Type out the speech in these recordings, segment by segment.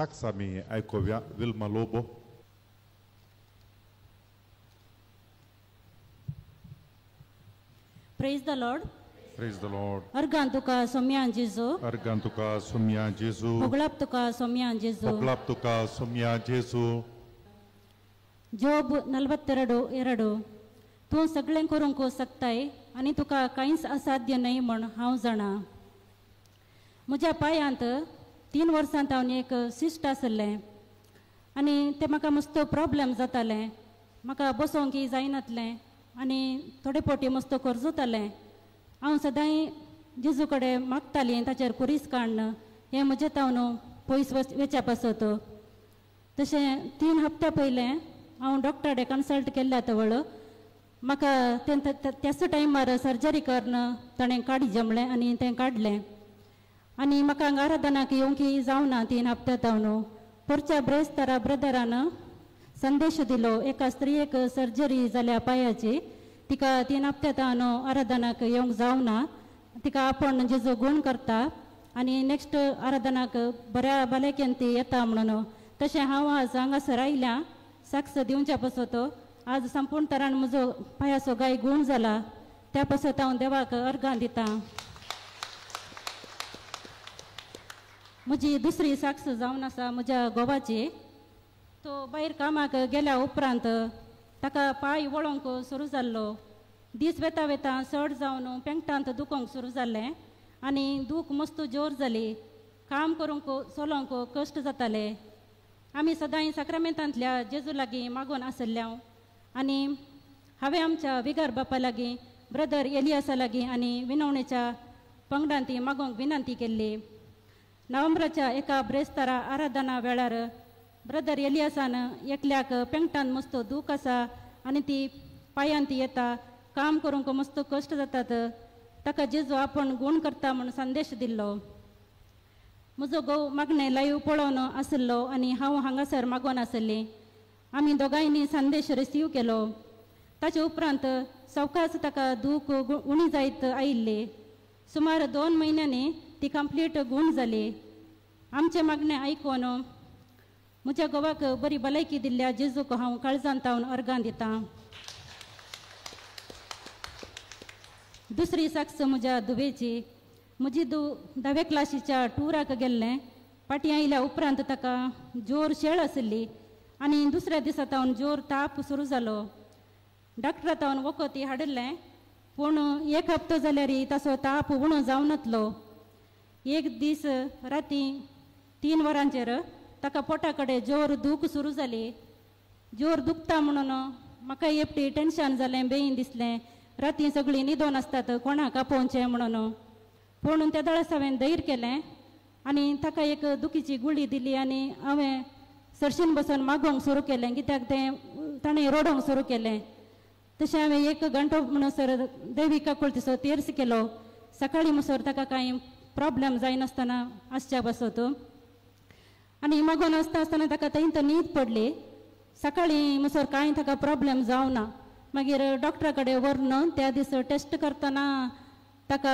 साक्ष आमी आयकुया Wilma Lobo. Praise the Lord. Praise the Lord. Argantuka somyan Jesu. Argantuka somya Jesu. Poglaptuka somyan Jesu. Poglaptuka somya Jesu. Job 42:2 तू सगळें करूंक शकताय आनी तुका कांयच असाध्य नाही म्हण हांव जाणा. म्हज्या पांयांत 3 वर्सांत हांव एक सिस्ट आसलें आनी ते म्हाका मस्त प्रॉब्लेम जाताले. म्हाका बसोंक जायनातलें आनी थोडे फावटी मस्त करजतालें. हांव सदांय जेजू कडेन मागतालीं ताचेर कुरीस काडन हें म्हजें तावन पयस वेच्या पासत. तशें 3 हप्त्या पयलें हांव डॉक्टराडे कन्सल्ट केल्ल्या तवळ म्हाका त्याच टायमार सर्जरी करन ताणें काडी जमलें आनी तें काडलें. आनी म्हाका हांगा आराधनाक येवंक जावना 3 हप्त्या तावन. परच्या ब्रेस्तारा ब्रदरान संदेश दिलो एका स्त्रीयेक सर्जरी जाल्या पांयाची तिका 3 हप्त्या तावन आराधनाक येवंक जावना. तिका आपण जेजू गुण करता आनी नेक्स्ट आराधनाक बऱ्या भलायकेन ती येता म्हणून. तशें हांव आज हांगासर आयल्या साक्ष दिवच्या पासत. आज संपूर्ण तरान म्हजो पांयाचो गाय गुण जाला त्या पासत हांव देवाक अर्गां दिता. म्हजी दुसरी साक्ष जावन आसा म्हज्या घोवाची. तो भायर कामाक गेल्या उपरांत ताका पांय वळोवंक सुरू जाल्लो. दीस वेता वेता चड जावन पेंगटांत दुखोवंक सुरू जाल्लें आनी दूख मस्त जोर जाली. काम करूंक चलोवंक कश्ट जाताले. आमी सदांय सक्रामेंतांतल्या जेजू लागीं मागून आसल्ल्या आनी हांवें आमच्या विगार बापा लागीं ब्रदर एलियासा लागीं आनी विनवणेच्या पंगडांत ती मागोवंक विनंती केल्ली. नोव्हेंबराच्या एका ब्रेस्तारा आराधना वेळार ब्रदर एलियासान एकल्याक पेंगटान मस्त दूख आसा आनी ती पांयान ती येता. काम करूंक मस्त कश्ट जातात. ताका जेजू आपण गुण करता म्हूण संदेश दिल्लो. म्हजो घोव मागणें लायव्ह पळोवन आसलो आनी हांव हांगासर मागोवन आसली. आमी दोगांयनी संदेश रिसीव केलो. ताचे उपरांत सवकास ताका दूख उणी जायत आयिल्ली. सुमार 2 म्हयन्यांनी ती कंप्लीट गुण जाली. आमचें मागणें आयकून म्हज्या घोवाक बरी भलायकी दिल्ल्या जेजूक हांव काळजांत तावन अर्गां दितां. दुसरी साक्ष म्हज्या दुवेची. म्हजी 10वे क्लासीच्या टुराक गेल्लें. फाटीं आयल्या उपरांत ताका जोर शेळ आसली आनी दुसऱ्या दिसा तावन जोर ताप सुरू जालो. डॉक्टरा तावन वखद हाडिल्लें पूण 1 हप्तो जाल्यार ताचो ताप उणो जावनातलो. एक दीस राती 3 वरांचेर ताका पोटा कडेन जोर दूख सुरू जाली. जोर दुखता म्हणून म्हाका एकटी टेन्शन जालें, बेगीन दिसलें. राती सगळीं न्हिदोन आसतात कोणाक आपोवचें म्हणून. पूण त्या दळस हांवें धैर्य केलें आनी ताका एक दुखीची गुळी दिली आनी हांवें सरशीन बसून मागोवंक सुरू केलें कित्याक तें ताणें रडोवंक सुरू केलें. तशें हांवें 1 घंटो म्हणसर दैवीक काकुळतीचो तेर्स केलो. सकाळीं म्हणसर ताका कांय प्रॉब्लेम जायनासतना आसच्या बसत आनी मागोवन आसतना ताका थंय न्हीद पडली. सकाळीं म्हणसर कांय ताका प्रॉब्लेम जावना. मागीर डॉक्टरा कडेन व्हरून त्या दीस टेस्ट करतना ताका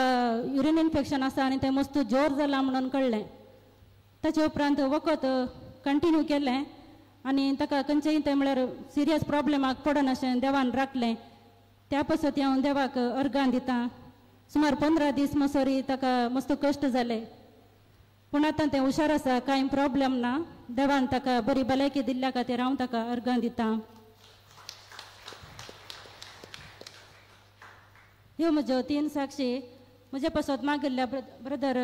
युरीन इन्फेक्शन आसा आनी तें मस्त जोर जाला म्हणून कळ्ळें. ताचे उपरांत वखद कंटिन्यू केलें आनी ताका खंयचेय तें म्हळ्यार सिरियस प्रॉब्लेमाक पडना अशें देवान राखलें. त्या पासत हांव देवाक अर्गां दितां. सुमार 15 दीस म्हणसर ताका मस्त कश्ट जाले पूण आतां तें हुशार आसा, कांय प्रॉब्लेम ना. देवान ताका बरी भलायकी दिल्ल्या खातीर हांव ताका अर्गां दितां. ह्यो म्हज्यो 3 साक्षी म्हजे पासत मागिल्ल्या ब्रदर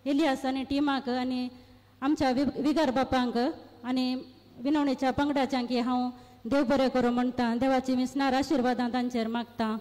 एलियास आनी टिमाक आनी आमच्या विगार बापांक आनी विनवणेच्या पंगडाच्यांक हांव देव बरें करूं म्हणटा. देवाची मिसनार आशिर्वादां तांचेर मागता.